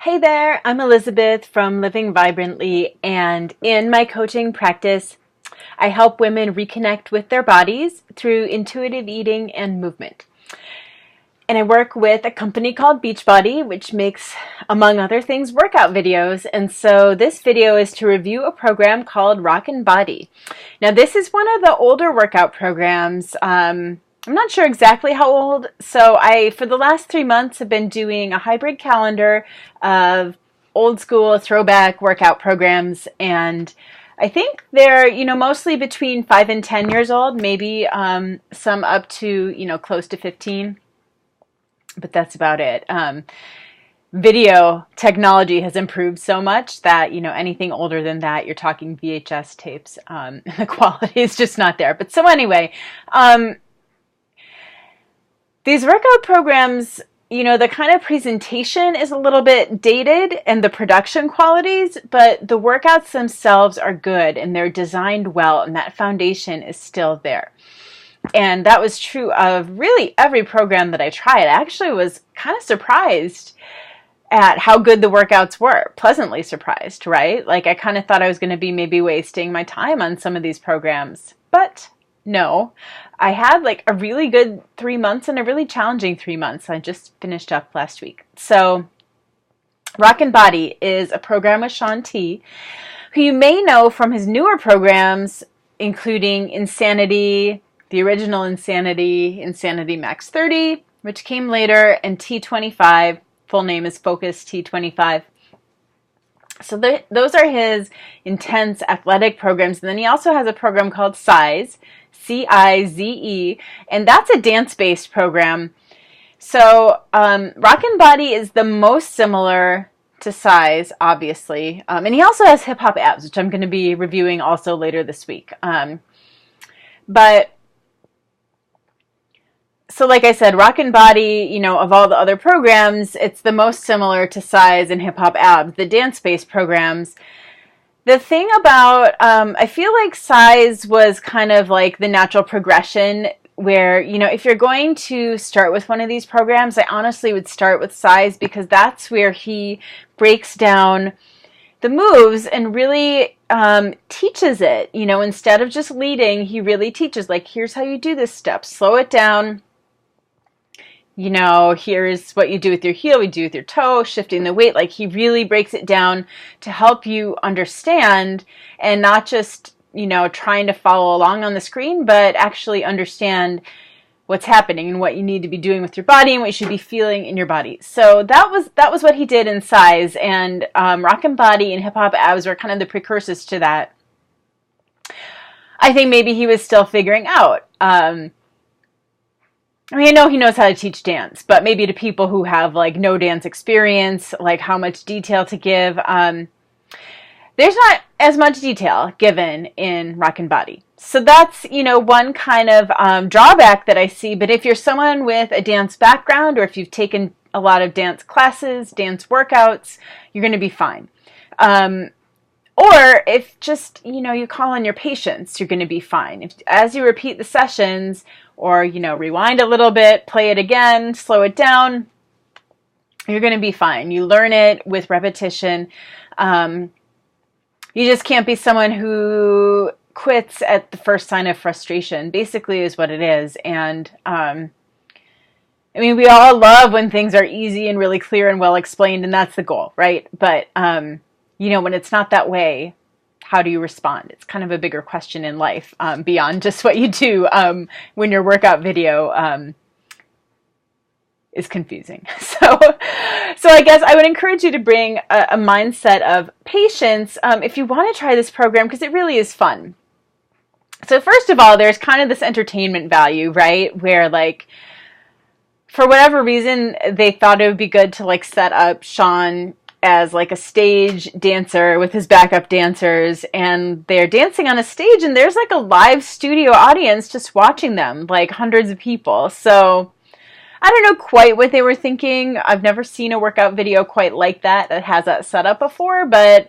Hey there, I'm Elizabeth from Living Vibrantly, and in my coaching practice, I help women reconnect with their bodies through intuitive eating and movement. And I work with a company called Beachbody, which makes, among other things, workout videos. And so this video is to review a program called Rockin Body. Now, this is one of the older workout programs. I'm not sure exactly how old, so for the last 3 months, have been doing a hybrid calendar of old school throwback workout programs, and I think they're, mostly between 5 and 10 years old, maybe some up to, close to 15, but that's about it. Video technology has improved so much that, anything older than that, you're talking VHS tapes, and the quality is just not there. But so anyway, these workout programs, the kind of presentation is a little bit dated and the production qualities, but the workouts themselves are good and they're designed well, and that foundation is still there. And that was true of really every program that I tried. I actually was kind of surprised at how good the workouts were, pleasantly surprised, right? Like I kind of thought I was going to be maybe wasting my time on some of these programs, but no, I had like a really good 3 months and a really challenging 3 months. I just finished up last week. So Rockin Body is a program with Shaun T, who you may know from his newer programs, including Insanity, the original Insanity, Insanity Max 30, which came later, and T25, full name is Focus T25. So those are his intense athletic programs. And then he also has a program called Cize, Cize, and that's a dance-based program. So Rockin Body is the most similar to Cize, obviously. And he also has hip-hop abs, which I'm going to be reviewing also later this week. So like I said, Rockin Body, of all the other programs, it's the most similar to Cize and Hip Hop Abs, the dance-based programs. The thing about, I feel like Cize was kind of like the natural progression where, if you're going to start with one of these programs, I honestly would start with Cize because that's where he breaks down the moves and really teaches it. Instead of just leading, he really teaches, like, here's how you do this step, slow it down. Here's what you do with your heel, we do with your toe, shifting the weight. Like he really breaks it down to help you understand and not just, trying to follow along on the screen, but actually understand what's happening and what you need to be doing with your body and what you should be feeling in your body. So that was what he did in Cize, and Rockin Body and Hip Hop Abs were kind of the precursors to that. I think maybe he was still figuring out. I know he knows how to teach dance, but maybe to people who have like no dance experience, like how much detail to give. There's not as much detail given in Rockin Body. So that's, one kind of drawback that I see. But if you're someone with a dance background, or if you've taken a lot of dance classes, dance workouts, you're going to be fine. Or if just, you call on your patience, you're going to be fine. As you repeat the sessions, or, rewind a little bit, play it again, slow it down, you're going to be fine. You learn it with repetition. You just can't be someone who quits at the first sign of frustration, basically is what it is. And, we all love when things are easy and really clear and well explained, and that's the goal, right? But, when it's not that way, how do you respond? It's kind of a bigger question in life, beyond just what you do when your workout video is confusing. So I guess I would encourage you to bring a mindset of patience if you want to try this program, because it really is fun. So first of all, there's kind of this entertainment value, right? Where like, for whatever reason, they thought it would be good to like set up Shaun as like a stage dancer with his backup dancers, and they're dancing on a stage, and there's like a live studio audience just watching them, like hundreds of people. So I don't know quite what they were thinking. I've never seen a workout video quite like that has that set up before, but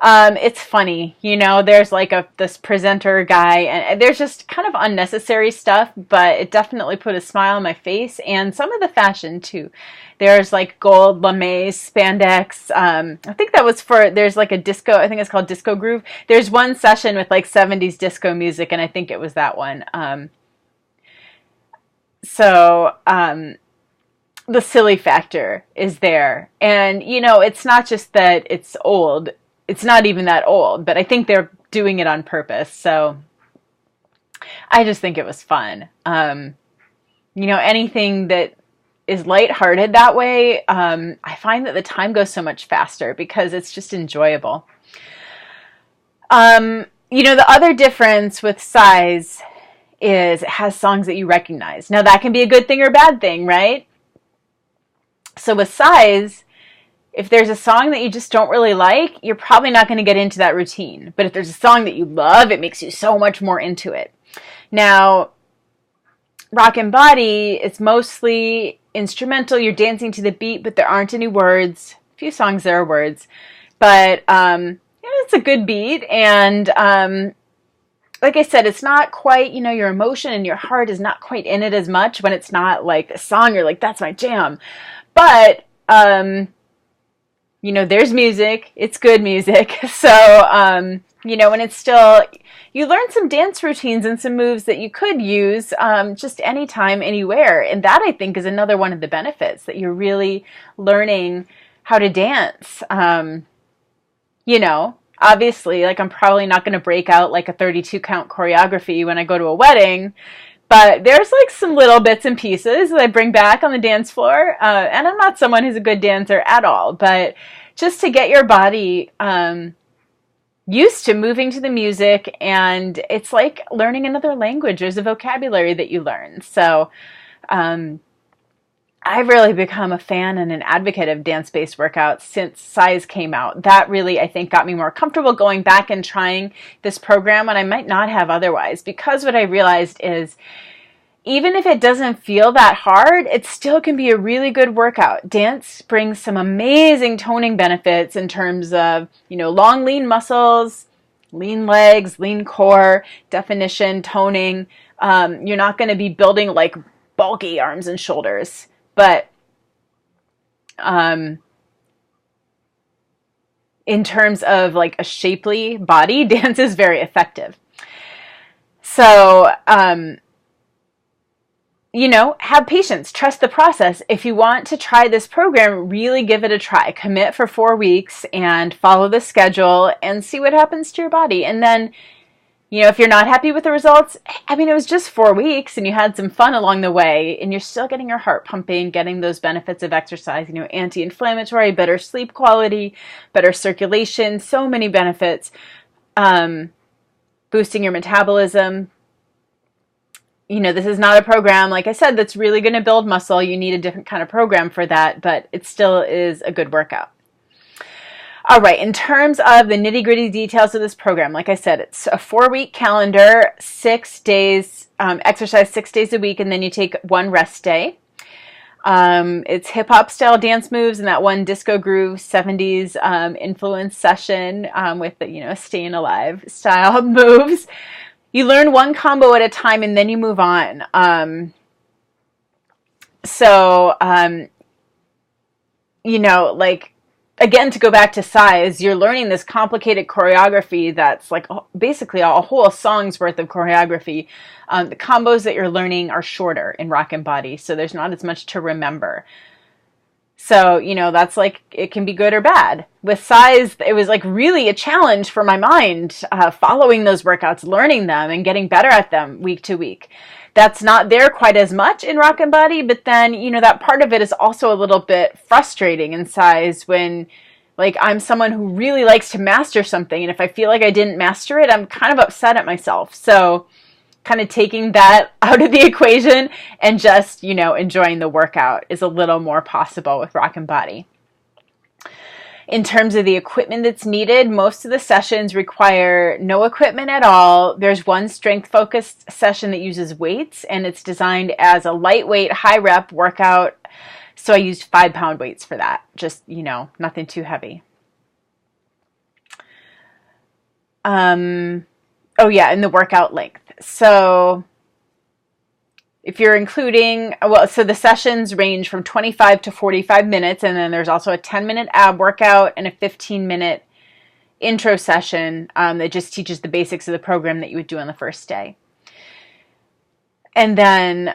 It's funny, there's like this presenter guy, and there's just kind of unnecessary stuff, but it definitely put a smile on my face, and some of the fashion too. There's like gold lame spandex. I think that was there's like a disco, I think it's called Disco Groove. There's one session with like 70s disco music, and I think it was that one. The silly factor is there. And, it's not just that it's old. It's not even that old, but I think they're doing it on purpose. So I just think it was fun. Anything that is lighthearted that way, I find that the time goes so much faster because it's just enjoyable. The other difference with Cize is it has songs that you recognize. Now that can be a good thing or a bad thing, right? So with Cize, if there's a song that you just don't really like, you're probably not going to get into that routine. But if there's a song that you love, it makes you so much more into it. Now, Rockin Body, it's mostly instrumental. You're dancing to the beat, but there aren't any words. A few songs there are words. But it's a good beat. And like I said, it's not quite, your emotion and your heart is not quite in it as much when it's not like a song you're like, that's my jam. But, there's music. It's good music. So, and it's still, you learn some dance routines and some moves that you could use just anytime, anywhere. And that, I think, is another one of the benefits, that you're really learning how to dance. Obviously, like I'm probably not going to break out like a 32 count choreography when I go to a wedding. But there's like some little bits and pieces that I bring back on the dance floor. And I'm not someone who's a good dancer at all. But just to get your body used to moving to the music. And it's like learning another language. There's a vocabulary that you learn. So I've really become a fan and an advocate of dance-based workouts since Cize came out. That really, I think, got me more comfortable going back and trying this program when I might not have otherwise. Because what I realized is, even if it doesn't feel that hard, it still can be a really good workout. Dance brings some amazing toning benefits in terms of, long, lean muscles, lean legs, lean core, definition, toning. You're not going to be building like bulky arms and shoulders. But in terms of like a shapely body, dance is very effective. So, have patience, trust the process. If you want to try this program, really give it a try. Commit for 4 weeks and follow the schedule and see what happens to your body. And then, if you're not happy with the results, it was just 4 weeks and you had some fun along the way and you're still getting your heart pumping, getting those benefits of exercise, anti-inflammatory, better sleep quality, better circulation, so many benefits, boosting your metabolism. This is not a program, like I said, that's really going to build muscle. You need a different kind of program for that, but it still is a good workout. All right, in terms of the nitty-gritty details of this program, like I said, it's a 4-week calendar, 6 days, exercise 6 days a week, and then you take 1 rest day. It's hip-hop style dance moves and that one disco groove 70s influence session with the, staying alive style moves. You learn 1 combo at a time and then you move on. Again, to go back to Cize, you're learning this complicated choreography that's like basically a whole song's worth of choreography. The combos that you're learning are shorter in Rockin Body, so there's not as much to remember. So, that's like, it can be good or bad. With Cize, it was like really a challenge for my mind, following those workouts, learning them and getting better at them week to week. That's not there quite as much in Rockin Body, but then, that part of it is also a little bit frustrating in Cize when, like, I'm someone who really likes to master something, and if I feel like I didn't master it, I'm kind of upset at myself. So kind of taking that out of the equation and just, enjoying the workout is a little more possible with Rockin Body. In terms of the equipment that's needed, most of the sessions require no equipment at all. There's one strength-focused session that uses weights, and it's designed as a lightweight, high-rep workout. So I used 5-pound weights for that. Just, nothing too heavy. Oh yeah, and the workout length. So if you're including, well, so the sessions range from 25 to 45 minutes, and then there's also a 10-minute ab workout and a 15-minute intro session that just teaches the basics of the program that you would do on the first day. And then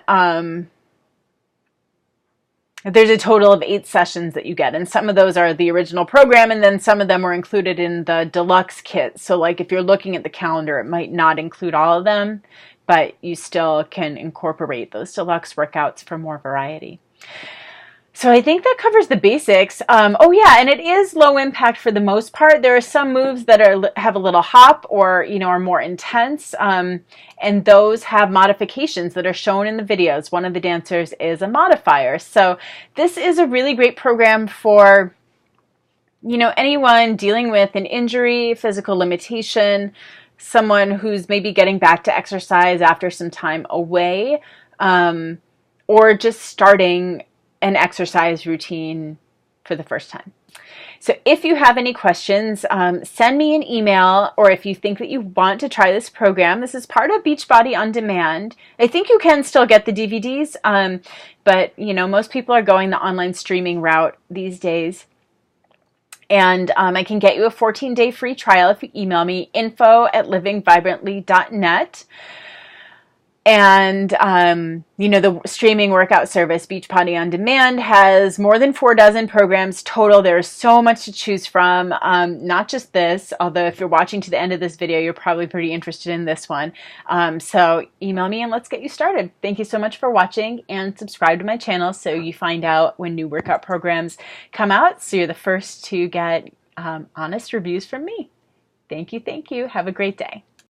there's a total of 8 sessions that you get, and some of those are the original program, and then some of them are included in the deluxe kit. So like if you're looking at the calendar, it might not include all of them, but you still can incorporate those deluxe workouts for more variety. So I think that covers the basics. Oh yeah, and it is low impact for the most part. There are some moves that have a little hop or are more intense, and those have modifications that are shown in the videos. One of the dancers is a modifier. So this is a really great program for anyone dealing with an injury, physical limitation, someone who's maybe getting back to exercise after some time away, or just starting an exercise routine for the first time. So if you have any questions, send me an email, or if you think that you want to try this program, this is part of Beachbody On Demand. I think you can still get the DVDs, but most people are going the online streaming route these days. And I can get you a 14-day free trial if you email me, info@livingvibrantly.net. And, the streaming workout service, Beachbody On Demand, has more than 4 dozen programs total. There's so much to choose from, not just this, although if you're watching to the end of this video, you're probably pretty interested in this one. So email me and let's get you started. Thank you so much for watching, and subscribe to my channel so you find out when new workout programs come out, so you're the first to get honest reviews from me. Thank you. Have a great day.